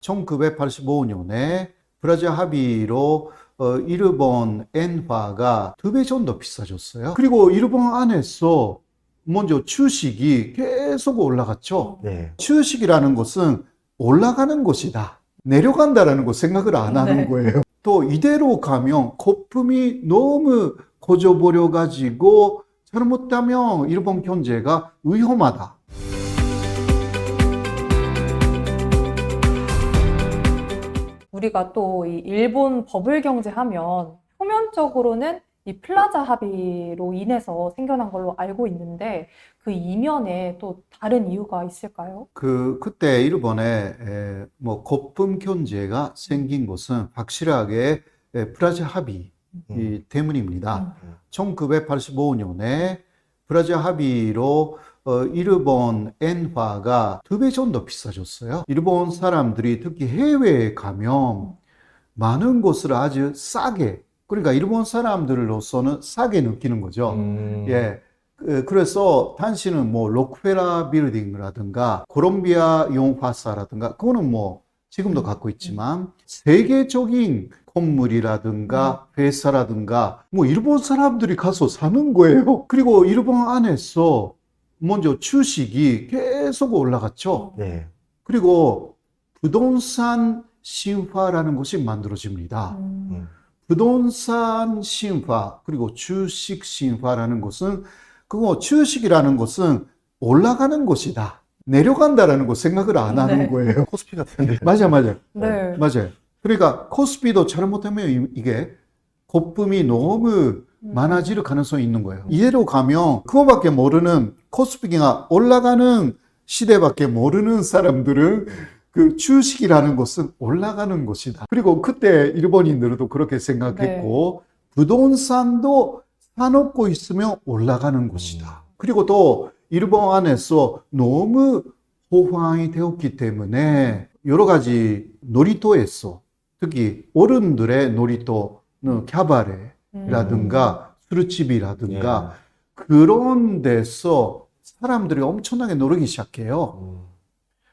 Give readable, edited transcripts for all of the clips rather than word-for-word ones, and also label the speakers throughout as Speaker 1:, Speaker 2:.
Speaker 1: 1985년에 브라질 합의로 일본 엔화가 2배 정도 비싸졌어요. 그리고 일본 안에서 먼저 주식이 계속 올라갔죠.
Speaker 2: 네.
Speaker 1: 주식이라는 것은 올라가는 것이다, 내려간다라는 거 생각을 안 하는
Speaker 3: 네.
Speaker 1: 거예요. 또 이대로 가면 거품이 너무 커져버려 가지고 잘못하면 일본 경제가 위험하다.
Speaker 3: 우리가 또 이 일본 버블 경제 하면 표면적으로는 이 플라자 합의로 인해서 생겨난 걸로 알고 있는데 그 이면에 또 다른 이유가 있을까요?
Speaker 1: 그때 일본에 거품 경제가 생긴 것은 확실하게 브라질 합의 때문입니다. 1985년에 브라질 합의로 일본 엔화가 2배 정도 비싸졌어요. 일본 사람들이 특히 해외에 가면 많은 것을 아주 싸게, 그러니까 일본 사람들로서는 싸게 느끼는 거죠. 예. 그래서 당시는 뭐 록펠러 빌딩이라든가 콜롬비아 용화사라든가 그거는 뭐 지금도 갖고 있지만 세계적인 건물이라든가 회사라든가 뭐 일본 사람들이 가서 사는 거예요. 그리고 일본 안에서 먼저 주식이 계속 올라갔죠.
Speaker 2: 네.
Speaker 1: 그리고 부동산 신화라는 것이 만들어집니다. 부동산 신화 그리고 주식 신화라는 것은 그거 주식이라는 것은 올라가는 것이다, 내려간다라는 거 생각을 안 하는
Speaker 3: 네.
Speaker 1: 거예요.
Speaker 2: 코스피 같은데.
Speaker 1: 맞아요.
Speaker 3: 네.
Speaker 1: 맞아요. 그러니까 코스피도 잘못하면 이게 거품이 너무 많아질 가능성이 있는 거예요. 이대로 가면 그거밖에 모르는, 코스피가 올라가는 시대밖에 모르는 사람들은 그 주식이라는 것은 올라가는 것이다. 그리고 그때 일본인들도 그렇게 생각했고 부동산도 사놓고 있으면 올라가는 것이다. 그리고 또 일본 안에서 너무 호황이 되었기 때문에 여러 가지 놀이터에서 특히 어른들의 놀이터는 캬바레라든가 술집이라든가 그런 데서 사람들이 엄청나게 놀기 시작해요.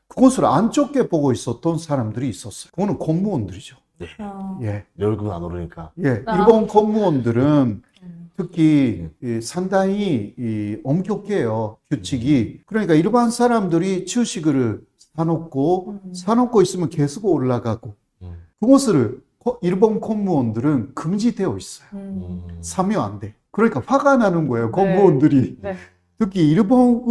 Speaker 1: 그것을 안 좋게 보고 있었던 사람들이 있었어요. 그거는 공무원들이죠. 예.
Speaker 2: 내 얼굴은 안 오르니까.
Speaker 1: 예. 일본 공무원들은 특히 상당히 엄격해요, 규칙이. 그러니까 일반 사람들이 주식을 사놓고 있으면 계속 올라가고 그것을 일본 공무원들은 금지되어 있어요. 사면 안 돼. 그러니까 화가 나는 거예요, 공무원들이.
Speaker 3: 네.
Speaker 1: 특히 일본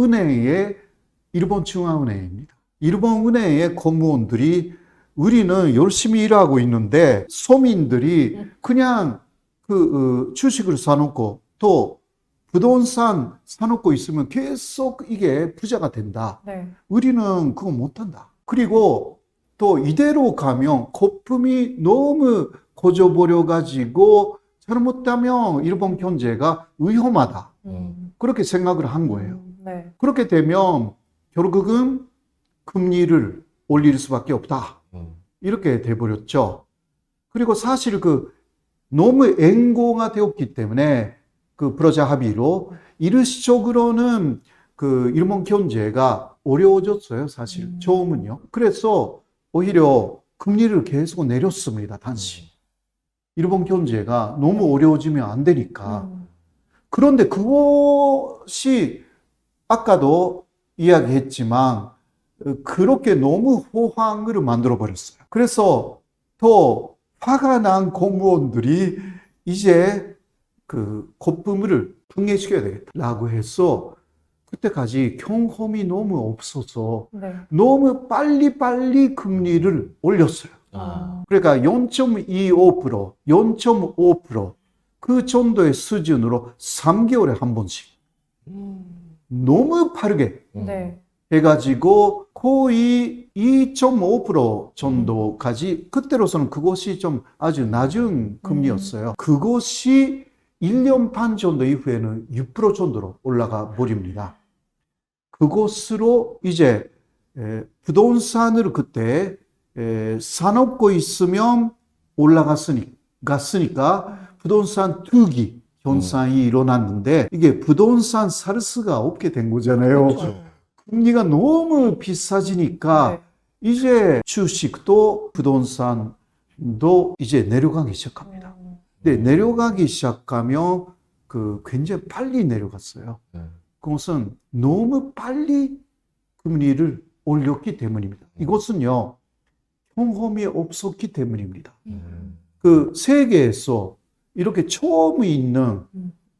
Speaker 1: 중앙은행입니다. 일본 은행의 공무원들이 우리는 열심히 일하고 있는데 서민들이 그냥 주식을 사놓고 또 부동산 사놓고 있으면 계속 이게 부자가 된다.
Speaker 3: 네.
Speaker 1: 우리는 그거 못한다. 그리고 또 이대로 가면 거품이 너무 커져버려 가지고 잘못하면 일본 경제가 위험하다. 그렇게 생각을 한 거예요.
Speaker 3: 네.
Speaker 1: 그렇게 되면 결국은 금리를 올릴 수밖에 없다. 이렇게 돼버렸죠. 그리고 사실 너무 앵고가 되었기 때문에 브라질 합의로 일시적으로는 일본 경제가 어려워졌어요, 사실. 처음은요. 그래서 오히려 금리를 계속 내렸습니다, 당시. 일본 경제가 너무 어려워지면 안 되니까. 그런데 그것이 아까도 이야기했지만 그렇게 너무 호황을 만들어 버렸어요. 그래서 더 화가 난 공무원들이 이제 거품을 분해시켜야 되겠다라고 해서 그때까지 경험이 너무 없어서 너무 빨리빨리 금리를 올렸어요. 그러니까 0.25%, 0.5% 그 정도의 수준으로 3개월에 한 번씩 너무 빠르게 해가지고 거의 2.5% 정도까지, 그때로서는 그것이 좀 아주 낮은 금리였어요. 그것이 1년 반 정도 이후에는 6% 정도로 올라가 버립니다. 그것으로 이제 부동산을 그때 사놓고 있으면 올라갔으니까 부동산 투기 현상이 일어났는데 이게 부동산 살 수가 없게 된 거잖아요.
Speaker 2: 그렇죠.
Speaker 1: 금리가 너무 비싸지니까 이제 주식도 부동산도 이제 내려가기 시작합니다. 근데 내려가기 시작하면 굉장히 빨리 내려갔어요. 그것은 너무 빨리 금리를 올렸기 때문입니다. 이것은요, 경험이 없었기 때문입니다. 그 세계에서 이렇게 처음 있는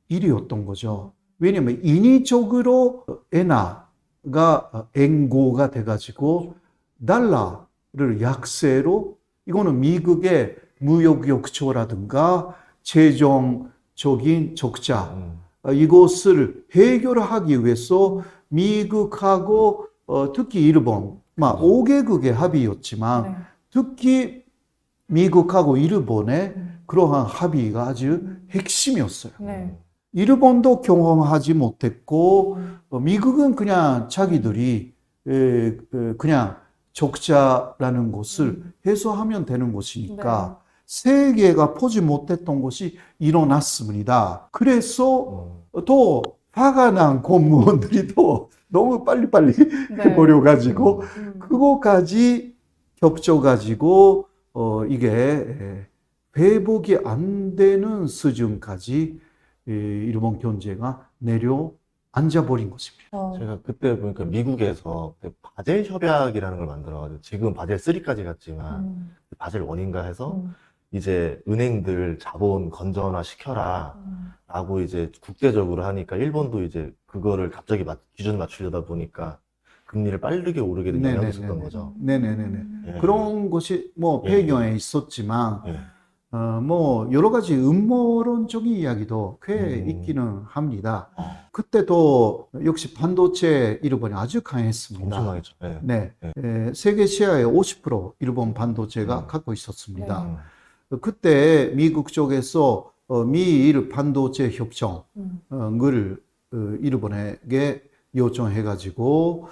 Speaker 1: 일이었던 거죠. 왜냐하면 인위적으로 엔화가 앵고가 돼가지고 달러를 약세로, 이거는 미국의 무역 역초라든가 재정적인 적자, 이것을 해결하기 위해서 미국하고 특히 일본, 5개국의 합의였지만 특히 미국하고 일본의 그러한 합의가 아주 핵심이었어요. 일본도 경험하지 못했고 미국은 그냥 자기들이 그냥 적자라는 것을 해소하면 되는 것이니까 세계가 보지 못했던 것이 일어났습니다. 그래서 또 화가 난 공무원들이 또 너무 빨리빨리 해버려가지고 그거까지 겹쳐가지고 이게 회복이 안 되는 수준까지 일본 경제가 내려앉아버린 것입니다.
Speaker 2: 제가 그때 보니까 미국에서 바젤 협약이라는 걸 만들어가지고 지금 바젤 3까지 갔지만 바젤 1인가 해서 이제 은행들 자본 건전화 시켜라 라고 이제 국제적으로 하니까 일본도 이제 그거를 갑자기 기준 맞추려다 보니까 금리를 빠르게 오르게 된 영향이 있었던 거죠.
Speaker 1: 네네네. 그런 것이 뭐 배경에 있었지만 뭐 여러 가지 음모론적인 이야기도 꽤 있기는 합니다. 그때도 역시 반도체 일본이 아주 강했습니다.
Speaker 2: 엄청나겠죠.
Speaker 1: 세계 시야의 50% 일본 반도체가 갖고 있었습니다. 그때 미국 쪽에서 미일 반도체 협정을 일본에게 요청해가지고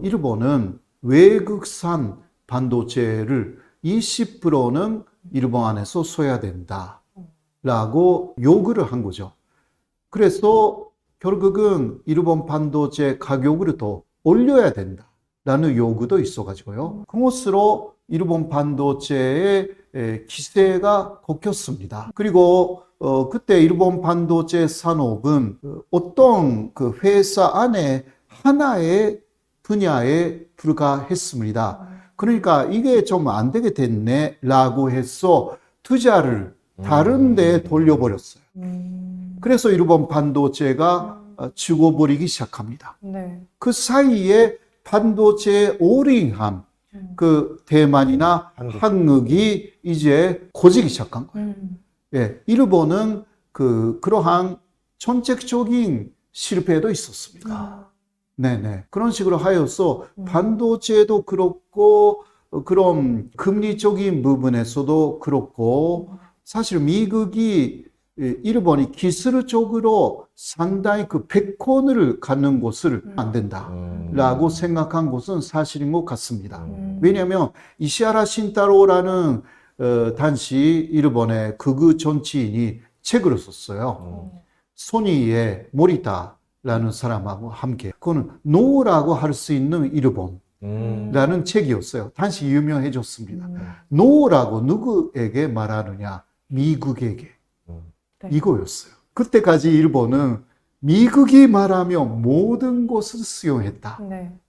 Speaker 1: 일본은 외국산 반도체를 20%는 일본 안에서 써야 된다라고 요구를 한 거죠. 그래서 결국은 일본 반도체 가격을 더 올려야 된다라는 요구도 있어가지고요. 그것으로 일본 반도체의 기세가 꺾였습니다. 그리고 그때 일본 반도체 산업은 어떤 그 회사 안에 하나의 분야에 불과했습니다. 그러니까 이게 좀 안 되게 됐네 라고 해서 투자를 다른 데에 돌려버렸어요. 그래서 일본 반도체가 죽어버리기 시작합니다. 그 사이에 반도체에 올인한 그 대만이나 한국이 이제 고지기 시작한 거예요. 일본은 그러한 정책적인 실패도 있었습니다. 그런 식으로 하여서 반도체도 그렇고 그런 금리적인 부분에서도 그렇고 사실 미국이 일본이 기술적으로 상당히 그 백권을 갖는 것을 안 된다라고 생각한 것은 사실인 것 같습니다. 왜냐하면 이시하라 신타로라는 당시 일본의 극우 정치인이 책을 썼어요. 소니의 모리타라는 사람하고 함께. 그거는 노라고 할 수 있는 일본이라는 책이었어요. 당시 유명해졌습니다. 노라고 누구에게 말하느냐? 미국에게. 이거였어요. 그때까지 일본은 미국이 말하면 모든 것을 수용했다.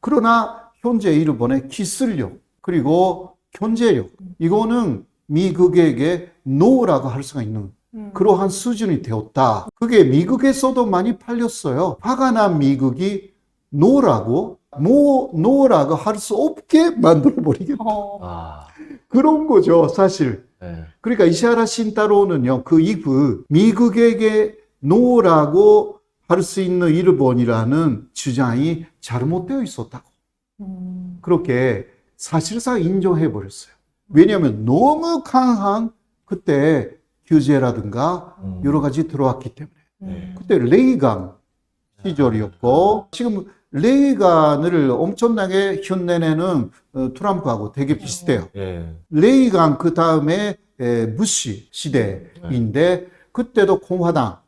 Speaker 1: 그러나 현재 일본의 기술력 그리고 경제력 이거는 미국에게 노라고 할 수가 있는 그러한 수준이 되었다. 그게 미국에서도 많이 팔렸어요. 화가 난 미국이 노라고 할 수 없게 만들어버리겠다. 그런 거죠, 사실. 그러니까 이시하라 신타로는요, 그 이후 미국에게 노라고 할 수 있는 일본이라는 주장이 잘못되어 있었다고. 그렇게 사실상 인정해 버렸어요. 왜냐하면 너무 강한 그때 규제라든가 여러 가지 들어왔기 때문에. 그때 레이간 시절이었고, 지금 레이간을 엄청나게 흉내내는 트럼프하고 되게 비슷해요. 레이간 그 다음에 부시 시대인데 그때도 공화당,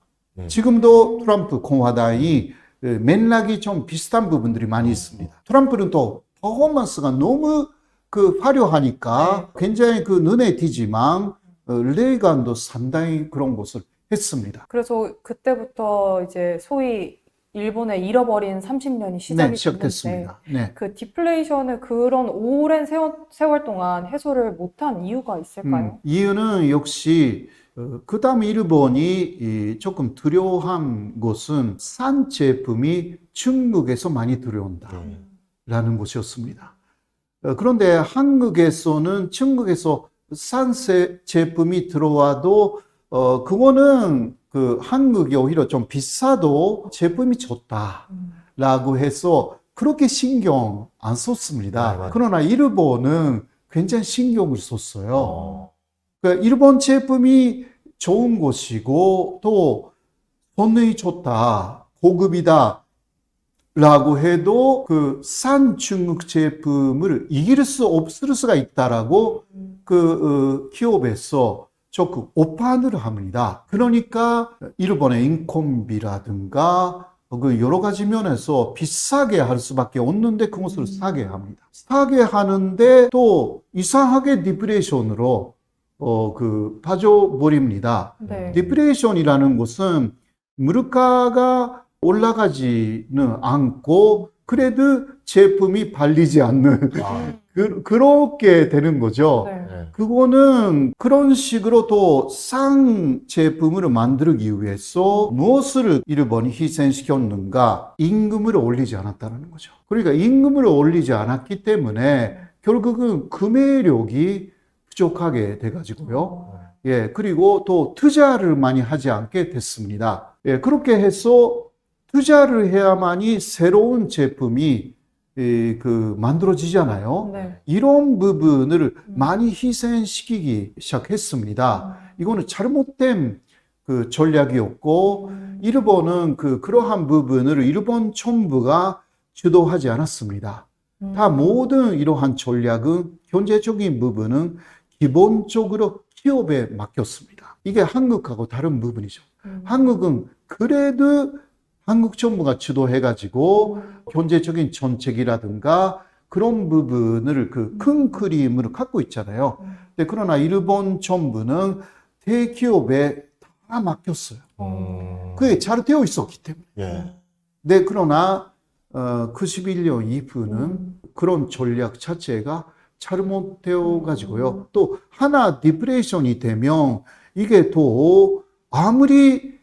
Speaker 1: 지금도 트럼프 공화당이 맥락이 좀 비슷한 부분들이 많이 있습니다. 트럼프는 또 퍼포먼스가 너무 그 화려하니까 굉장히 그 눈에 띄지만 레이간도 상당히 그런 것을 했습니다.
Speaker 3: 그래서 그때부터 이제 소위 일본의 잃어버린 30년이 시작이 됐는데
Speaker 1: 시작됐습니다. 네.
Speaker 3: 그 디플레이션을 그런 오랜 세월 동안 해소를 못한 이유가 있을까요?
Speaker 1: 이유는 역시 그 다음 일본이 조금 두려워한 것은 싼 제품이 중국에서 많이 들어온다라는 것이었습니다. 그런데 한국에서는 중국에서 싼 제품이 들어와도 그거는 그 한국이 오히려 좀 비싸도 제품이 좋다라고 해서 그렇게 신경 안 썼습니다.
Speaker 2: 맞아요.
Speaker 1: 그러나 일본은 굉장히 신경을 썼어요. 그러니까 일본 제품이 좋은 것이고 또 손이 좋다, 고급이다 라고 해도 그 싼 중국 제품을 이길 수 없을 수가 있다라고 그 기업에서 조금 오판을 합니다. 그러니까 일본의 인건비라든가 그 여러 가지 면에서 비싸게 할 수밖에 없는데 그것을 싸게 합니다. 싸게 하는데 또 이상하게 디플레이션으로 그 빠져버립니다.
Speaker 3: 네.
Speaker 1: 디플레이션이라는 것은 물가가 올라가지는 않고 그래도 제품이 팔리지 않는 그렇게 되는 거죠.
Speaker 3: 네.
Speaker 2: 네.
Speaker 1: 그거는 그런 식으로 또 싼 제품을 만들기 위해서 무엇을 일본이 희생시켰는가? 임금을 올리지 않았다는 거죠. 그러니까 임금을 올리지 않았기 때문에 결국은 구매력이 부족하게 돼가지고요. 예, 그리고 또 투자를 많이 하지 않게 됐습니다. 예, 그렇게 해서 투자를 해야만이 새로운 제품이 만들어지잖아요.
Speaker 3: 네.
Speaker 1: 이런 부분을 많이 희생시키기 시작했습니다. 이거는 잘못된 그 전략이었고, 일본은 그러한 부분을 일본 정부가 주도하지 않았습니다. 다 모든 이러한 전략은 경제적인 부분은 기본적으로 기업에 맡겼습니다. 이게 한국하고 다른 부분이죠. 한국은 그래도 한국 정부가 주도해가지고 경제적인 정책이라든가 그런 부분을 그 큰 그림으로 갖고 있잖아요. 근데 그러나 일본 정부는 대기업에 다 맡겼어요. 그게 잘 되어 있었기 때문에.
Speaker 2: 예.
Speaker 1: 네, 그러나 91년 이후는 그런 전략 자체가 잘못되어 가지고요. 또 하나 디플레이션이 되면 이게 또 아무리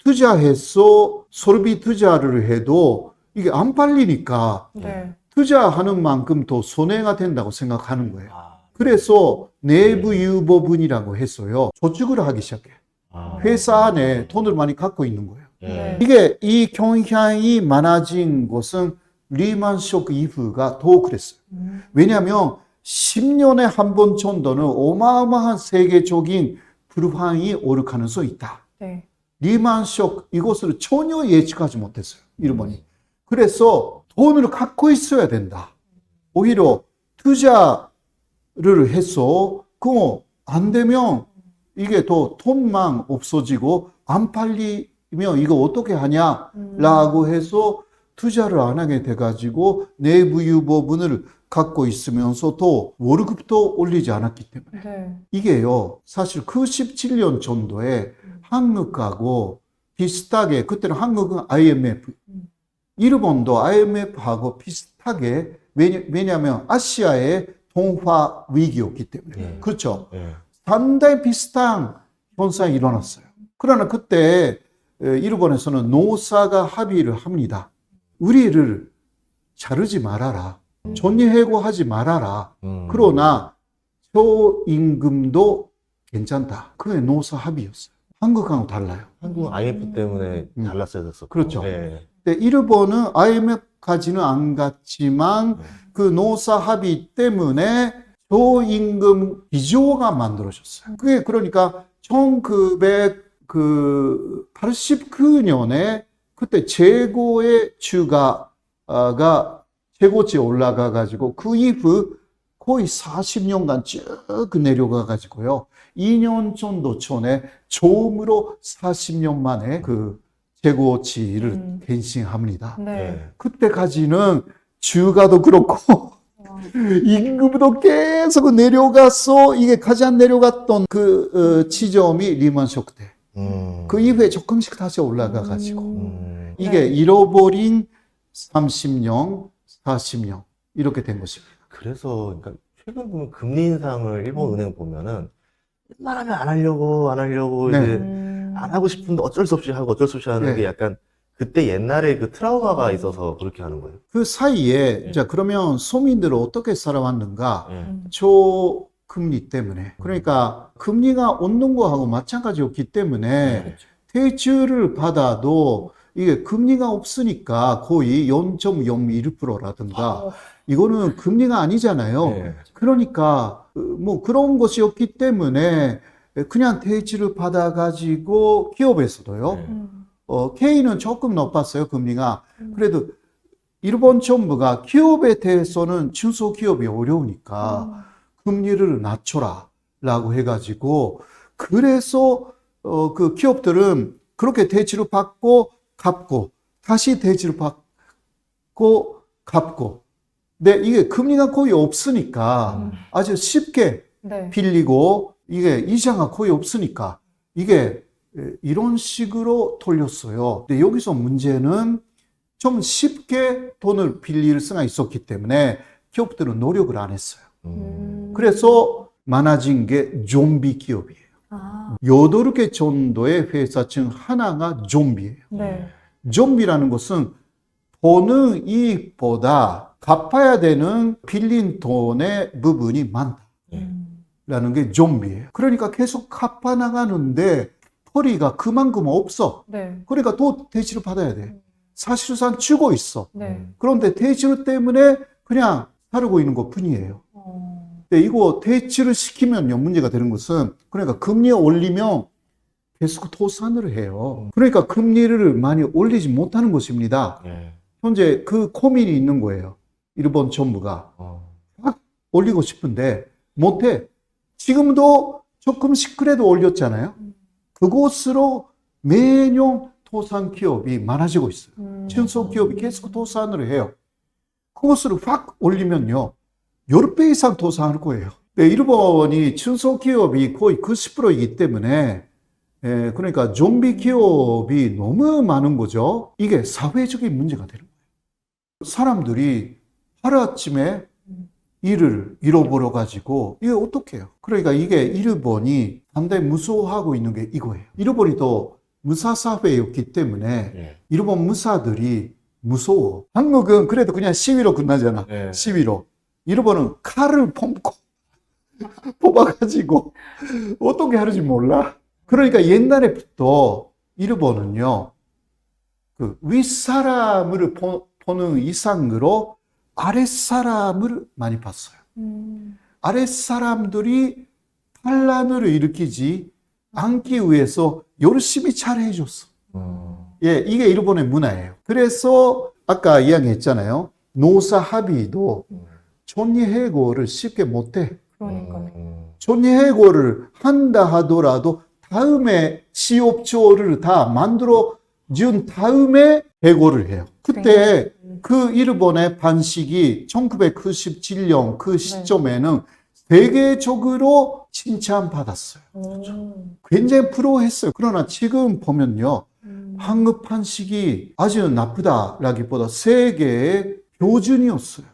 Speaker 1: 투자해서 소비 투자를 해도 이게 안 팔리니까
Speaker 3: 네.
Speaker 1: 투자하는 만큼 더 손해가 된다고 생각하는 거예요.
Speaker 2: 아,
Speaker 1: 그래서 내부 유보분이라고 해서요. 저축을 하기 시작해요. 회사 안에 돈을 많이 갖고 있는 거예요.
Speaker 3: 네.
Speaker 1: 이게 이 경향이 많아진 것은 리만 쇼크 이후가 더 그랬어요. 왜냐하면 10년에 한 번 정도는 어마어마한 세계적인 불황이 오를 가능성이 있다.
Speaker 3: 네.
Speaker 1: 리만 쇼크 이것을 전혀 예측하지 못했어요. 일본이. 그래서 돈을 갖고 있어야 된다. 오히려 투자를 해서 그거 안 되면 이게 더 돈만 없어지고 안 팔리면 이거 어떻게 하냐라고 해서 투자를 안 하게 돼가지고 내부 유보분을 갖고 있으면서도 월급도 올리지 않았기 때문에
Speaker 3: 네.
Speaker 1: 이게요 사실 그 17년 정도에 한국하고 비슷하게 그때는 한국은 IMF 일본도 IMF하고 비슷하게 왜냐하면 아시아의 동화 위기였기 때문에 그렇죠.
Speaker 2: 예.
Speaker 1: 상당히 비슷한 현상이 일어났어요. 그러나 그때 일본에서는 노사가 합의를 합니다. 우리를 자르지 말아라. 전리해고하지 말아라. 그러나 초임금도 괜찮다. 그게 노사 합의였어요. 한국하고 달라요.
Speaker 2: 한국은 IMF 때문에 잘났어야 됐었고.
Speaker 1: 그렇죠.
Speaker 2: 예.
Speaker 1: 근데 일본은 IMF까지는 안 갔지만 그 노사 합의 때문에 초임금 기조가 만들어졌어요. 그게 그러니까 1989년에 그때 최고의 주가가 최고치에 올라가 가지고 그 이후 거의 40년간 쭉 내려가 가지고요. 2년 정도 전에 처음으로 40년 만에 그 최고치를 갱신합니다.
Speaker 3: 네.
Speaker 2: 예.
Speaker 1: 그때까지는 주가도 그렇고 임금도 계속 내려가서 이게 가장 내려갔던 그 지점이 리먼 쇼크 때. 그 이후에 조금씩 다시 올라가가지고 이게
Speaker 3: 네.
Speaker 1: 잃어버린 30년, 40년 이렇게 된 것입니다.
Speaker 2: 그래서 그러니까 최근 보면 금리 인상을 일본 은행 보면은 웬만하면 안 하려고
Speaker 1: 네.
Speaker 2: 이제 안 하고 싶은데 어쩔 수 없이 하고 어쩔 수 없이 하는
Speaker 1: 네.
Speaker 2: 게 약간 그때 옛날에 그 트라우마가 있어서 그렇게 하는 거예요.
Speaker 1: 그 사이에
Speaker 2: 네.
Speaker 1: 자 그러면 소민들은 어떻게 살아왔는가?
Speaker 2: 네.
Speaker 1: 초금리 때문에. 그러니까 금리가 오는 거하고 마찬가지였기 때문에
Speaker 2: 그렇죠.
Speaker 1: 대출을 받아도 이게 금리가 없으니까 거의 0.01%라든가 이거는 금리가 아니잖아요.
Speaker 2: 네.
Speaker 1: 그러니까 뭐 그런 것이었기 때문에 그냥 대출을 받아가지고 기업에서도요.
Speaker 2: 네.
Speaker 1: K는 조금 높았어요, 금리가. 그래도 일본 정부가 기업에 대해서는 중소기업이 어려우니까 금리를 낮춰라 라고 해가지고 그래서 그 기업들은 그렇게 대출을 받고 갚고 다시 대출을 받고 갚고 근데 이게 금리가 거의 없으니까 아주 쉽게
Speaker 3: 네.
Speaker 1: 빌리고 이게 이자가 거의 없으니까 이게 이런 식으로 돌렸어요. 근데 여기서 문제는 좀 쉽게 돈을 빌릴 수가 있었기 때문에 기업들은 노력을 안 했어요. 그래서 많아진 게 좀비 기업이에요.
Speaker 3: 아,
Speaker 1: 8개 정도의 회사 중 하나가 좀비예요.
Speaker 3: 네.
Speaker 1: 좀비라는 것은 버는 이익보다 갚아야 되는 빌린 돈의 부분이 많다라는 게 좀비예요. 그러니까 계속 갚아 나가는데 벌이가 그만큼 없어.
Speaker 3: 네.
Speaker 1: 그러니까 또 대출을 받아야 돼. 사실상 주고 있어.
Speaker 3: 네.
Speaker 1: 그런데 대출 때문에 그냥 살고 있는 것 뿐이에요. 근데 이거 대출을 시키면요, 문제가 되는 것은, 그러니까 금리 올리면 계속 도산을 해요. 그러니까 금리를 많이 올리지 못하는 것입니다.
Speaker 2: 네.
Speaker 1: 현재 그 고민이 있는 거예요. 일본 정부가. 막 올리고 싶은데 못해. 지금도 조금씩 그래도 올렸잖아요. 그곳으로 매년 도산 기업이 많아지고 있어요. 중소기업이 계속 도산을 해요. 그것을 확 올리면요. 10배 이상 도산할 거예요. 네, 일본이 중소기업이 거의 90%이기 때문에 그러니까 좀비 기업이 너무 많은 거죠. 이게 사회적인 문제가 되는 거예요. 사람들이 하루아침에 일을 잃어버려 가지고 이게 어떡해요? 그러니까 이게 일본이 상당히 무서워하고 있는 게 이거예요. 일본이 또 무사사회였기 때문에
Speaker 2: 네.
Speaker 1: 일본 무사들이 무서워. 한국은 그래도 그냥 시위로 끝나잖아.
Speaker 2: 네.
Speaker 1: 시위로. 일본은 칼을 뽑아가지고 어떻게 하는지 몰라. 그러니까 옛날에부터 일본은요, 그 윗사람을 보는 이상으로 아랫사람을 많이 봤어요. 아랫사람들이 반란을 일으키지 않기 위해서 열심히 잘해줬어. 예, 이게 일본의 문화예요. 그래서 아까 이야기했잖아요. 노사 합의도 존리해고를 쉽게 못해.
Speaker 3: 그러니까요.
Speaker 1: 존리해고를 한다 하더라도 다음에 취업조를 다 만들어 준 다음에 해고를 해요. 그때 그 일본의 반식이 1997년 그 시점에는 세계적으로 칭찬받았어요. 굉장히 부러워했어요. 그러나 지금 보면요. 한국 판식이 아주 나쁘다라기보다 세계의 표준이었어요.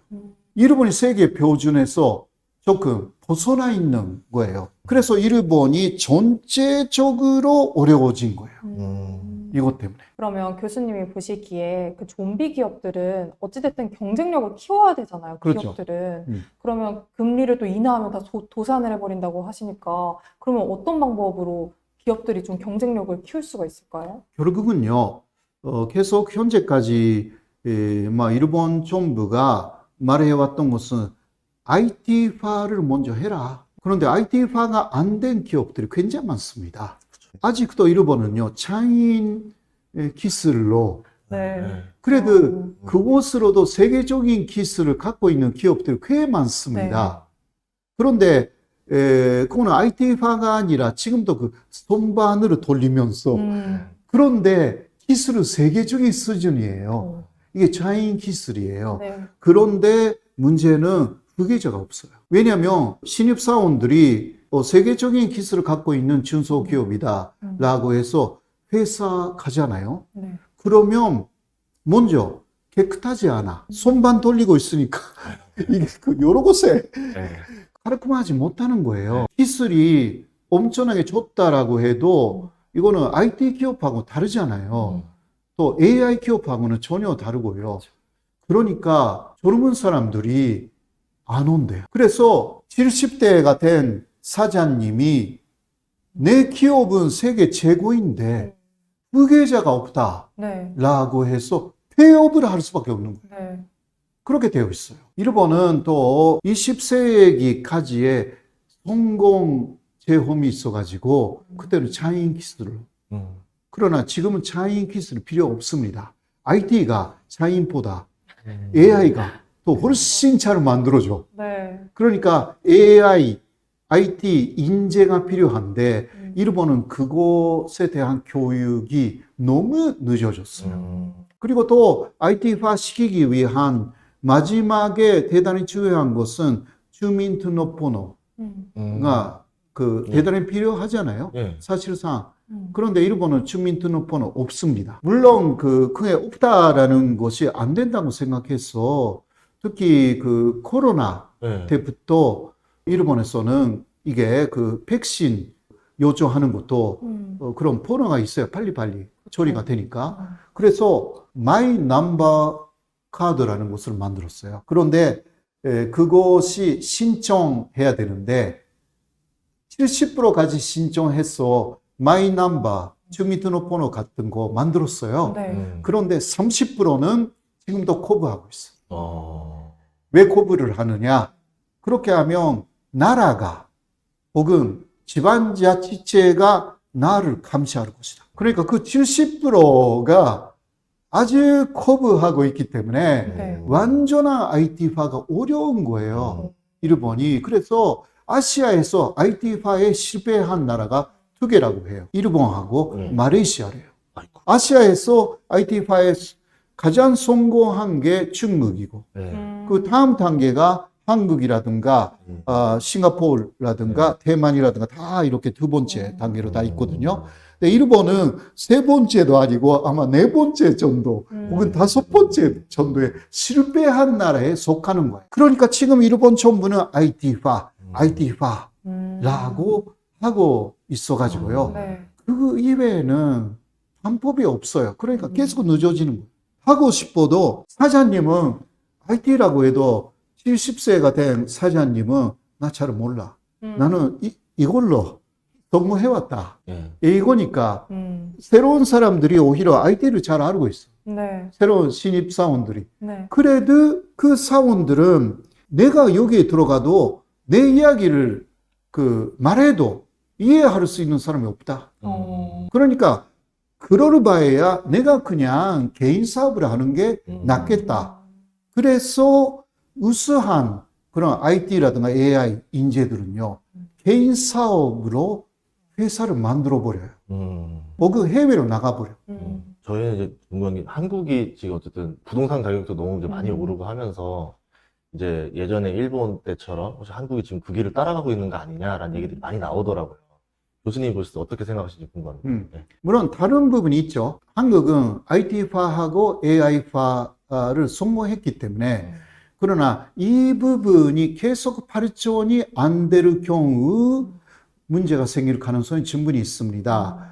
Speaker 1: 일본이 세계 표준에서 조금 벗어나 있는 거예요. 그래서 일본이 전체적으로 어려워진 거예요. 이것 때문에.
Speaker 3: 그러면 교수님이 보시기에 그 좀비 기업들은 어찌됐든 경쟁력을 키워야 되잖아요.
Speaker 1: 그렇죠.
Speaker 3: 기업들은. 그러면 금리를 또 인하하면 다 도산을 해버린다고 하시니까 그러면 어떤 방법으로 기업들이 좀 경쟁력을 키울 수가 있을까요?
Speaker 1: 결국은요, 계속 현재까지 일본 정부가 말해왔던 것은 IT화를 먼저 해라. 그런데 IT화가 안 된 기업들이 굉장히 많습니다. 아직도 일본은요, 차인 기술로
Speaker 3: 네.
Speaker 1: 그래도 그곳으로도 세계적인 기술을 갖고 있는 기업들이 꽤 많습니다. 그런데 그거는 IT화가 아니라 지금도 그 손반으로 돌리면서 그런데 기술은 세계적인 수준이에요. 이게 차인 기술이에요.
Speaker 3: 네.
Speaker 1: 그런데 문제는 후계자가 없어요. 왜냐하면 신입사원들이 세계적인 기술을 갖고 있는 중소기업이다라고 해서 회사 가잖아요.
Speaker 3: 네.
Speaker 1: 그러면 먼저 깨끗하지 않아. 손반 돌리고 있으니까 이게 여러 곳에
Speaker 2: 네.
Speaker 1: 깔끔하지 못하는 거예요. 기술이 엄청나게 좋다라고 해도 이거는 IT 기업하고 다르잖아요. 또 AI 기업하고는 전혀 다르고요. 그러니까 젊은 사람들이 안 온대요. 그래서 70대가 된 사장님이 내 기업은 세계 최고인데 후계자가 없다라고
Speaker 3: 네.
Speaker 1: 해서 폐업을 할 수밖에 없는 거예요.
Speaker 3: 네.
Speaker 1: 그렇게 되어 있어요. 일본은 또 20세기까지의 성공 체험이 있어가지고 그때는 차이인 기술을 그러나 지금은 차이인 기술이 필요 없습니다. IT가 차이인보다 AI가 또 훨씬 잘 만들어줘.
Speaker 3: 네.
Speaker 1: 그러니까 AI, IT 인재가 필요한데 일본은 그것에 대한 교육이 너무 늦어졌어요. 그리고 또 IT화 시키기 위한 마지막에 대단히 중요한 것은 주민등록번호가 대단히 필요하잖아요.
Speaker 2: 네.
Speaker 1: 사실상. 그런데 일본은 주민등록번호 없습니다. 물론 그게 없다라는 것이 안 된다고 생각해서 특히 코로나
Speaker 2: 네.
Speaker 1: 때부터 일본에서는 이게 백신 요청하는 것도 그런 번호가 있어요. 빨리빨리 처리가 되니까. 그래서 마이 넘버 카드라는 것을 만들었어요. 그런데 그것이 신청해야 되는데 70%까지 신청해서 마이 넘버 주민등록번호 같은 거 만들었어요.
Speaker 3: 네.
Speaker 1: 그런데 30%는 지금도 거부하고 있어요. 왜 거부를 하느냐? 그렇게 하면 나라가 혹은 지방자치체가 나를 감시할 것이다. 그러니까 그 70%가 아직 거부하고 있기 때문에
Speaker 3: 네.
Speaker 1: 완전한 IT화가 어려운 거예요. 일본이. 그래서 아시아에서 IT화에 실패한 나라가 두 개라고 해요. 일본하고 말레이시아래요.
Speaker 2: 아이고.
Speaker 1: 아시아에서 IT화에 가장 성공한 게 중국이고 그 다음 단계가 한국이라든가 싱가포르라든가 대만이라든가 다 이렇게 두 번째 단계로 다 있거든요. 근데 일본은 세 번째도 아니고 아마 네 번째 정도 혹은 다섯 번째 정도에 실패한 나라에 속하는 거예요. 그러니까 지금 일본 정부는 IT화라고 하고 있어가지고요.
Speaker 3: 네.
Speaker 1: 그 이외에는 방법이 없어요. 그러니까 계속 늦어지는 거예요. 하고 싶어도 사장님은 IT라고 해도 70세가 된 사장님은 나 잘 몰라. 나는 이걸로 근무해왔다. 이거니까 새로운 사람들이 오히려 IT를 잘 알고 있어.
Speaker 3: 네.
Speaker 1: 새로운 신입사원들이.
Speaker 3: 네.
Speaker 1: 그래도 그 사원들은 내가 여기에 들어가도 내 이야기를 말해도 이해할 수 있는 사람이 없다. 그러니까 그럴 바에야 내가 그냥 개인 사업을 하는 게 낫겠다. 그래서 우수한 그런 IT라든가 AI 인재들은요, 개인 사업으로 회사를 만들어 버려요. 혹은 해외로 나가버려.
Speaker 2: 저희는 이제 궁금한 게 한국이 지금 어쨌든 부동산 가격도 너무 이제 많이 오르고 하면서 이제 예전에 일본 때처럼 혹시 한국이 지금 그 길을 따라가고 있는 거 아니냐라는 얘기들이 많이 나오더라고요. 교수님이 보실 때 어떻게 생각하시는지 궁금합니다. 네.
Speaker 1: 물론 다른 부분이 있죠. 한국은 IT화하고 AI화를 성공했기 때문에 그러나 이 부분이 계속 발전이 안 될 경우 문제가 생길 가능성이 충분히 있습니다.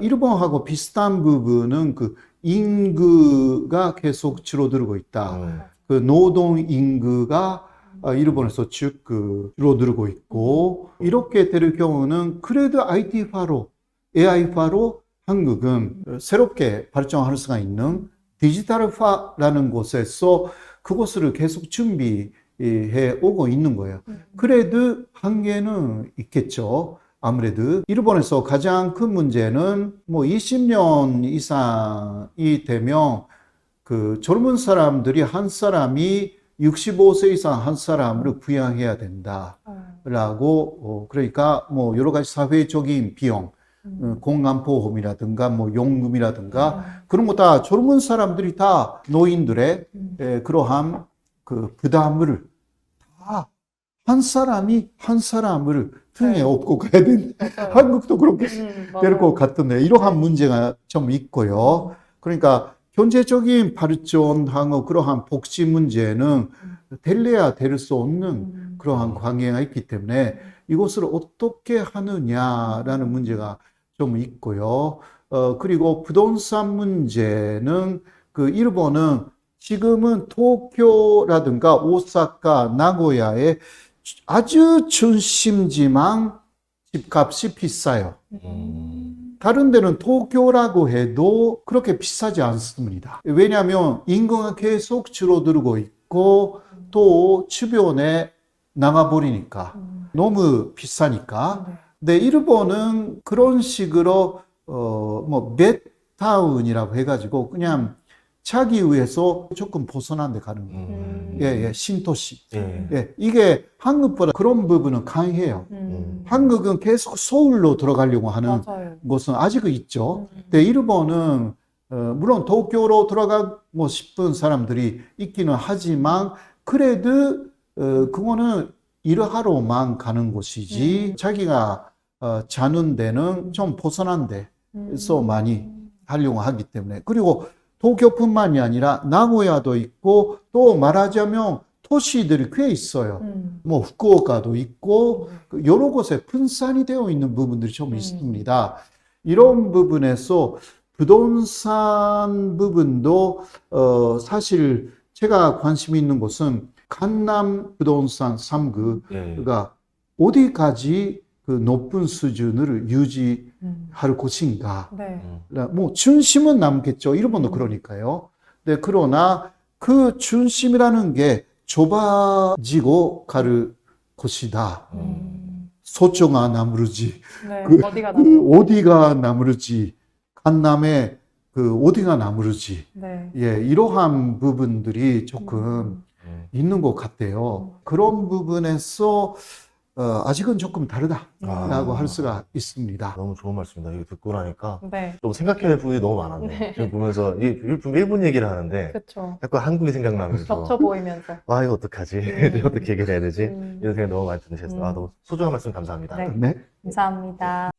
Speaker 1: 일본하고 비슷한 부분은 인구가 계속 줄어들고 있다. 노동 인구가 일본에서 쭉 줄어들고 있고 이렇게 될 경우는 그래도 IT화로 AI화로 한국은 새롭게 발전할 수가 있는 디지털화라는 곳에서 그것을 계속 준비해 오고 있는 거예요. 그래도 한계는 있겠죠. 아무래도 일본에서 가장 큰 문제는 20년 이상이 되면 젊은 사람들이 한 사람이 65세 이상 한 사람을 부양해야 된다라고 그러니까 여러 가지 사회적인 비용 건강보험이라든가 용금이라든가 그런 거 다 젊은 사람들이 다 노인들의 그러한 부담을 다 한 사람이 한 사람을 등에
Speaker 3: 네.
Speaker 1: 업고 가야 된다.
Speaker 3: 맞아요.
Speaker 1: 한국도 그렇게
Speaker 3: 맞아요.
Speaker 1: 될 것 같던데 이러한 문제가 좀 있고요. 그러니까 경제적인 발전하고 그러한 복지 문제는 될래야 될 수 없는 그러한 관계가 있기 때문에 이것을 어떻게 하느냐라는 문제가 좀 있고요. 그리고 부동산 문제는 그 일본은 지금은 도쿄라든가 오사카, 나고야의 아주 중심지만 집값이 비싸요. 다른 데는 도쿄라고 해도 그렇게 비싸지 않습니다. 왜냐하면 인구가 계속 줄어들고 있고 또 주변에 나가버리니까 너무 비싸니까. 근데 일본은 그런 식으로 뭐 맷타운이라고 해가지고 그냥 자기 위에서 조금 벗어난 데 가는 거예요. 예, 신도시. 예, 이게 한국보다 그런 부분은 강해요. 한국은 계속 서울로 들어가려고 하는
Speaker 3: 맞아요.
Speaker 1: 것은 아직은 있죠. 근데 일본은 물론 도쿄로 들어가고 싶은 사람들이 있기는 하지만 그래도 그거는 일하러만 가는 곳이지 자기가 자는 데는 좀 벗어난 데서 많이 하려고 하기 때문에. 그리고 도쿄뿐만이 아니라 나고야도 있고 또 말하자면 도시들이 꽤 있어요. 뭐 후쿠오카도 있고 여러 곳에 분산이 되어 있는 부분들이 좀 있습니다. 이런 부분에서 부동산 부분도 사실 제가 관심 있는 것은 강남 부동산 3구가 어디까지 그 높은 수준을 유지할 것인가.
Speaker 3: 네.
Speaker 1: 뭐 중심은 남겠죠. 일본도 그러니까요. 네, 그러나 그 중심이라는 게 좁아지고 갈 것이다. 서초가 남을지,
Speaker 3: 네.
Speaker 1: 그
Speaker 3: 어디가
Speaker 1: 어디가 남을지, 강남에 그 어디가 남을지,
Speaker 3: 네.
Speaker 1: 예, 이러한 부분들이 조금 있는 것 같아요. 그런 부분에서 아직은 조금 다르다라고 할 수가 있습니다.
Speaker 2: 너무 좋은 말씀입니다. 이거 듣고 나니까
Speaker 3: 네.
Speaker 2: 좀 생각해야 될 부분이 너무 많았네.
Speaker 3: 네.
Speaker 2: 지금 보면서 일본 얘기를 하는데
Speaker 3: 그렇죠.
Speaker 2: 약간 한국이 생각나면서
Speaker 3: 겹쳐 보이면서.
Speaker 2: 와 이거 어떡하지? 어떻게 해결해야 되지? 이런 생각 너무 많이 드셨어요.
Speaker 3: 음.
Speaker 2: 너무 소중한 말씀 감사합니다.
Speaker 3: 네.
Speaker 1: 네.
Speaker 3: 감사합니다.